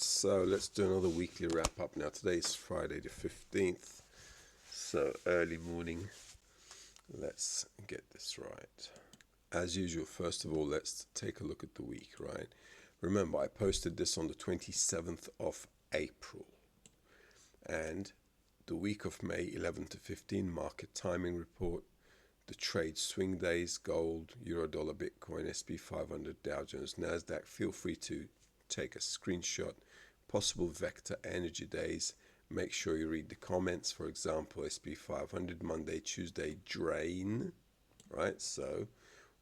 So let's do another weekly wrap up now. Today is Friday the 15th, so early morning. Let's get this right. As usual, first of all, let's take a look at the week, right? Remember, I posted this on the 27th of April, and the week of May 11 to 15 market timing report, the trade swing days, gold, euro, dollar, Bitcoin, SP 500, Dow Jones, Nasdaq. Feel free to take a screenshot. Possible vector energy days. Make sure you read the comments. For example, SP 500 Monday, Tuesday drain, right? So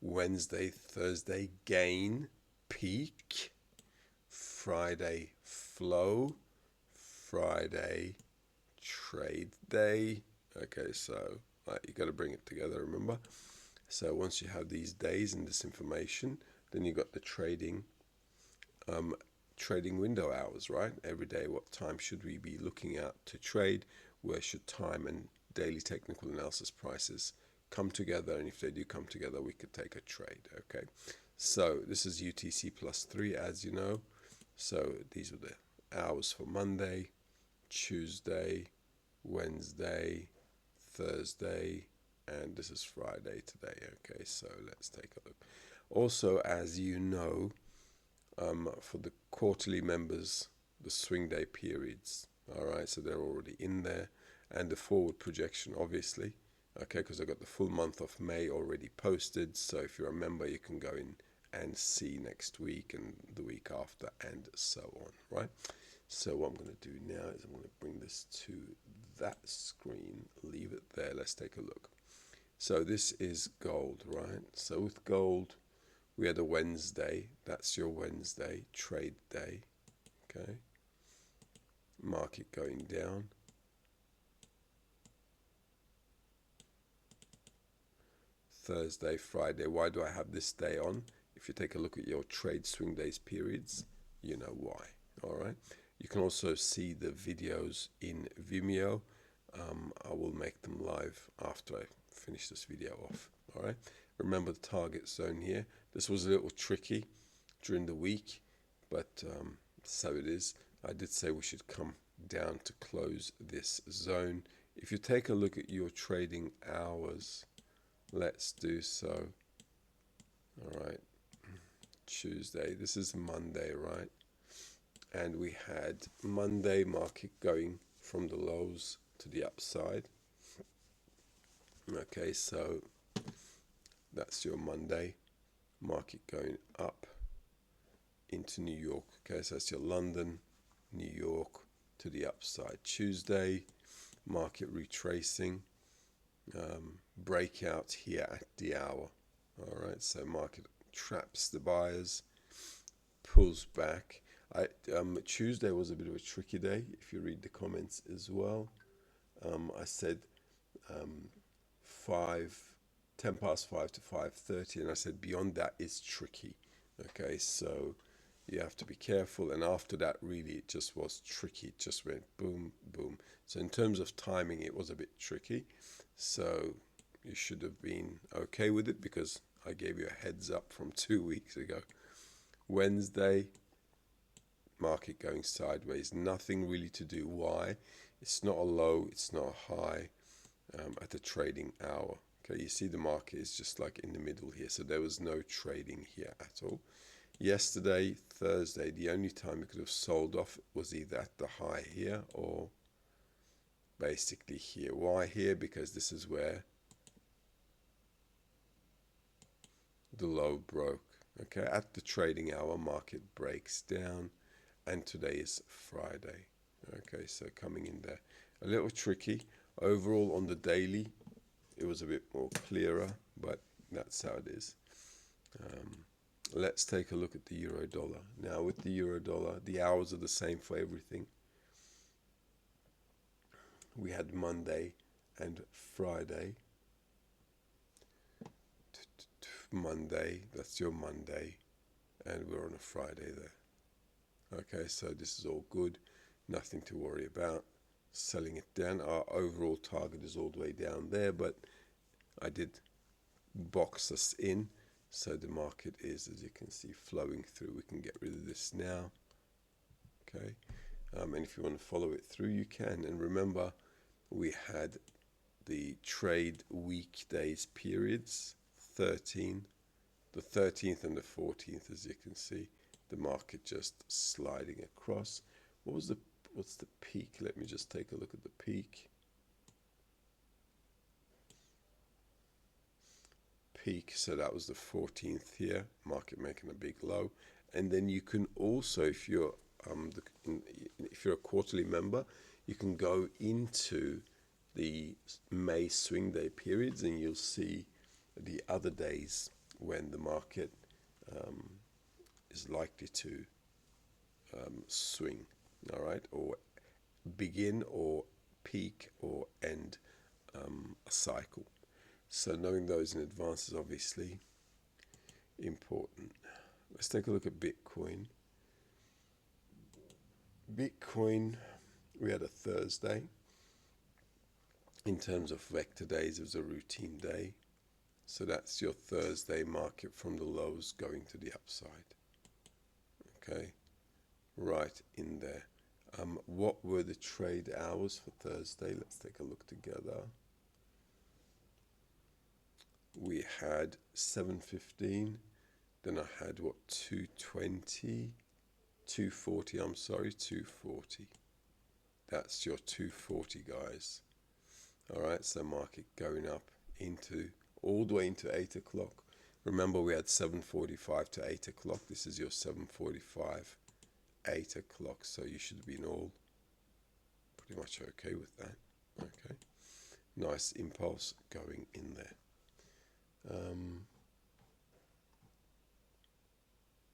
Wednesday, Thursday gain, peak. Friday flow. Friday trade day. Okay, so you got to bring it together, remember? So once you have these days and this information, then you got the trading window hours, right? Every day, what time should we be looking at to trade? Where should time and daily technical analysis prices come together? And if they do come together, we could take a trade. Okay, so this is UTC +3, as you know. So these are the hours for Monday, Tuesday, Wednesday, Thursday, and this is Friday today. Okay, so let's take a look. Also, as you know, for the quarterly members, the swing day periods, all right, so they're already in there, and the forward projection, obviously, okay, because I got the full month of May already posted. So if you're a member, you can go in and see next week and the week after and so on, right? So what I'm going to do now is I'm going to bring this to that screen, leave it there. Let's take a look. So this is gold, right? So with gold, we had a Wednesday. That's your Wednesday trade day. Okay. Market going down. Thursday, Friday. Why do I have this day on? If you take a look at your trade swing days periods, you know why. All right. You can also see the videos in Vimeo. I will make them live after I finish this video off. All right. Remember the target zone here. This was a little tricky during the week, but so it is. I did say we should come down to close this zone. If you take a look at your trading hours, let's do so. All right. Tuesday. This is Monday, right? And we had Monday market going from the lows to the upside. Okay, so that's your Monday market going up into New York. Okay, so that's your London, New York to the upside. Tuesday market retracing, breakout here at the hour. All right, so market traps the buyers, pulls back. Tuesday was a bit of a tricky day. If you read the comments as well, I said 10 past 5 to 5:30, and I said beyond that is tricky. Okay, so you have to be careful. And after that, really, it just was tricky. It just went boom, boom. So in terms of timing, it was a bit tricky. So you should have been okay with it because I gave you a heads up from 2 weeks ago. Wednesday, market going sideways. Nothing really to do. Why? It's not a low, it's not a high at the trading hour. Okay, you see the market is just like in the middle here. So there was no trading here at all. Yesterday, Thursday, the only time it could have sold off was either at the high here or basically here. Why here? Because this is where the low broke. Okay, at the trading hour, market breaks down, and today is Friday. Okay, so coming in there, a little tricky. Overall, on the daily, it was a bit more clearer, but that's how it is. Let's take a look at the euro dollar. Now, with the euro dollar, the hours are the same for everything. We had Monday and Friday. Monday, that's your Monday, and we're on a Friday there. Okay, so this is all good, nothing to worry about. Selling it down, our overall target is all the way down there, but I did box us in, so the market is, as you can see, flowing through. We can get rid of this now. okay? And if you want to follow it through, you can. And remember, we had the trade weekdays periods, 13, the 13th and the 14th, as you can see, the market just sliding across. What's the peak? Let me just take a look at the peak. So that was the 14th here, market making a big low. And then you can also, if you're a quarterly member, you can go into the May swing day periods, and you'll see the other days when the market is likely to swing, all right, or begin or peak or end a cycle. So knowing those in advance is obviously important. Let's take a look at Bitcoin. We had a Thursday. In terms of vector days, it was a routine day. So that's your Thursday market from the lows going to the upside. Okay, right in there. What were the trade hours for Thursday? Let's take a look together. We had 7:15, then I had 2:20, 2:40, I'm sorry, 2:40. That's your 2:40, guys. All right, so market going up into all the way into 8 o'clock. Remember, we had 7:45 to 8 o'clock. This is your 7:45, 8 o'clock. So you should have been all pretty much okay with that. Okay, nice impulse going in there.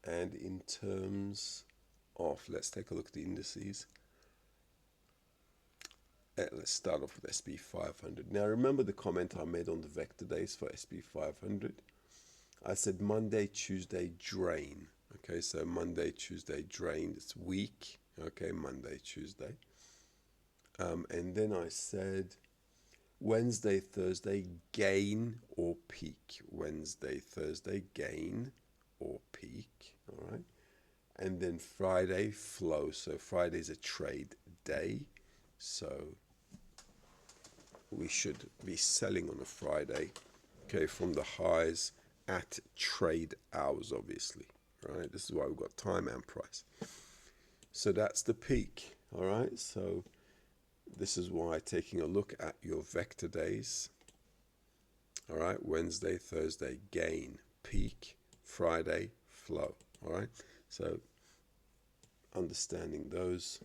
And in terms of, let's take a look at the indices. Let's start off with SP 500. Now remember the comment I made on the vector days for SP 500. I said Monday, Tuesday, drain. Okay, so Monday, Tuesday, drain. It's weak. Okay, Monday, Tuesday. And then I said Wednesday, Thursday, gain or peak. Wednesday, Thursday, gain or peak. All right. And then Friday, flow. So Friday's a trade day. So we should be selling on a Friday, okay, from the highs at trade hours, obviously, right? This is why we've got time and price. So that's the peak, all right? So this is why taking a look at your vector days, all right, Wednesday, Thursday, gain, peak, Friday, flow, all right? So understanding those,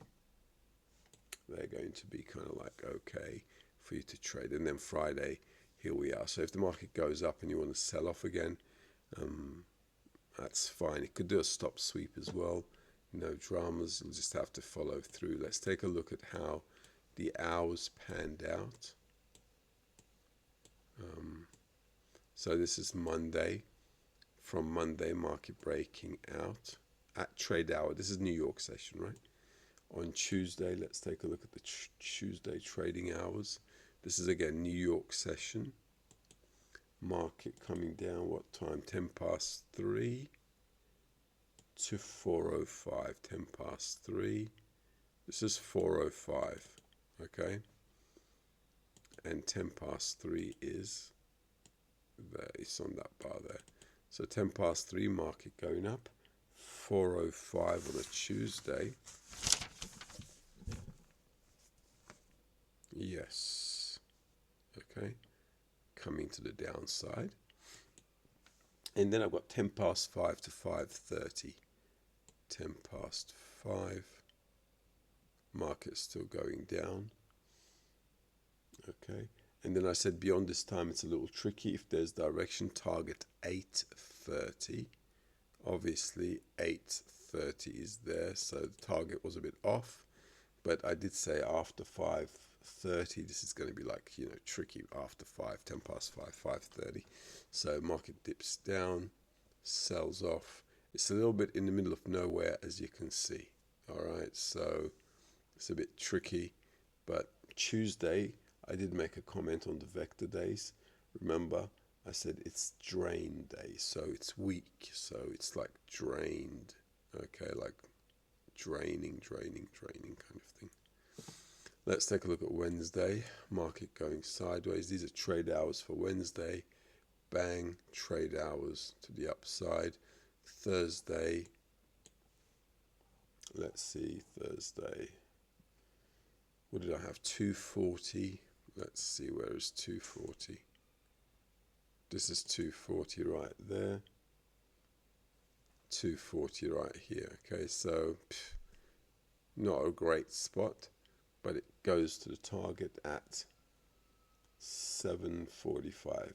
they're going to be kind of like okay for you to trade. And then Friday, here we are. So if the market goes up and you want to sell off again, that's fine. It could do a stop sweep as well. No dramas. You'll just have to follow through. Let's take a look at how the hours panned out. So this is Monday. From Monday, market breaking out at trade hour. This is New York session, right? On Tuesday, let's take a look at the Tuesday trading hours. This is again New York session. Market coming down, what time? 10 past 3 to 4:05. 10 past 3. This is 4:05, okay? And 10 past 3 is there. It's on that bar there. So 10 past 3, market going up. 4:05 on a Tuesday. Yes. Okay. Coming to the downside. And then I've got 10 past 5 to 5:30. 10 past 5. Market still going down. Okay. And then I said beyond this time it's a little tricky. If there's direction, target 8:30. Obviously 8:30 is there. So the target was a bit off. But I did say after 5:30, this is going to be like, tricky after 5, 10 past 5, 5:30. So market dips down, sells off. It's a little bit in the middle of nowhere, as you can see. All right, so it's a bit tricky. But Tuesday, I did make a comment on the vector days. Remember, I said it's drain day, so it's weak. So it's like drained, okay, like draining kind of thing. Let's take a look at Wednesday. Market going sideways. These are trade hours for Wednesday. Bang, trade hours to the upside. Thursday, let's see, Thursday, what did I have? 240. Let's see, where is 240? This is 240 right there. 240 right here. Okay, so not a great spot, but it goes to the target at 745.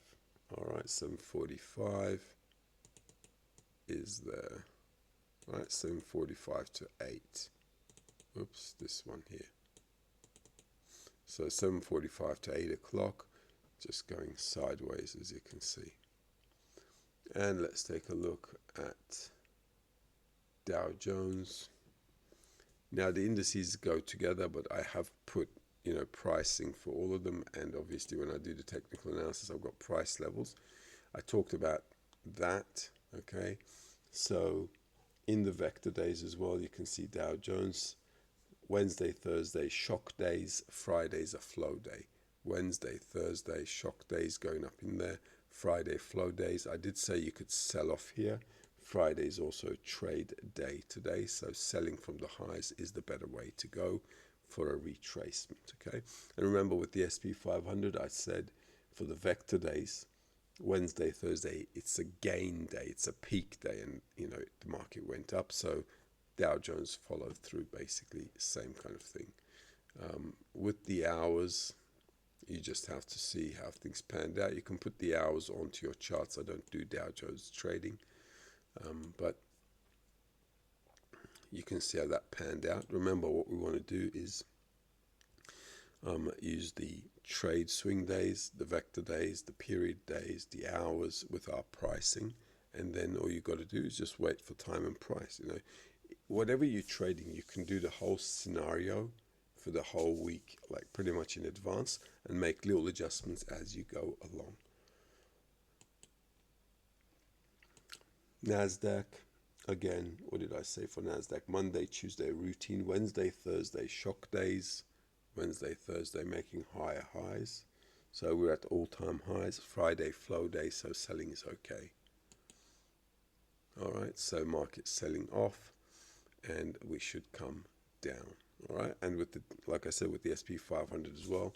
All right, 745 is there. All right, 745 to 8. Oops, this one here. So 745 to 8 o'clock, just going sideways, as you can see. And let's take a look at Dow Jones. Now the indices go together, but I have put, pricing for all of them, and obviously when I do the technical analysis, I've got price levels. I talked about that, okay? So in the vector days as well, you can see Dow Jones, Wednesday, Thursday, shock days, Friday's a flow day. Wednesday, Thursday, shock days going up in there, Friday, flow days. I did say you could sell off here. Friday is also a trade day today, so selling from the highs is the better way to go for a retracement, okay? And remember with the SP 500, I said for the vector days, Wednesday, Thursday, it's a gain day, it's a peak day, and the market went up, so Dow Jones followed through, basically same kind of thing. With the hours, you just have to see how things panned out. You can put the hours onto your charts. I don't do Dow Jones trading, but you can see how that panned out. Remember, what we want to do is use the trade swing days, the vector days, the period days, the hours with our pricing, and then all you got to do is just wait for time and price. Whatever you're trading, you can do the whole scenario for the whole week, like pretty much in advance, and make little adjustments as you go along. NASDAQ, again, what did I say for NASDAQ? Monday, Tuesday, routine. Wednesday, Thursday, shock days. Wednesday, Thursday, making higher highs. So we're at all-time highs. Friday, flow day, so selling is okay. All right, so market selling off, and we should come down. All right, and with the, like I said, with the SP 500 as well,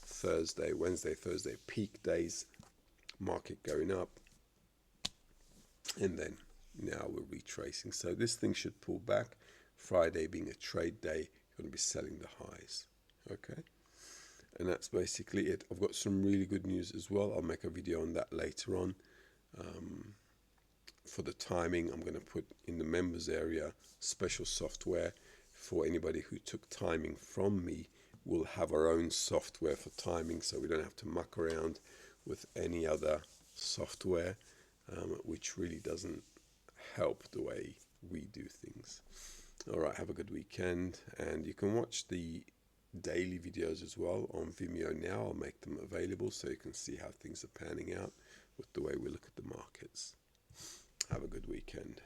Thursday, Wednesday, Thursday, peak days, market going up, and then now we're retracing. So this thing should pull back. Friday being a trade day, you're going to be selling the highs. Okay, and that's basically it. I've got some really good news as well. I'll make a video on that later on. For the timing, I'm going to put in the members area special software for anybody who took timing from me. We'll have our own software for timing, so we don't have to muck around with any other software, which really doesn't help the way we do things. All right, have a good weekend, and you can watch the daily videos as well on Vimeo now. I'll make them available so you can see how things are panning out with the way we look at the markets. Have a good weekend.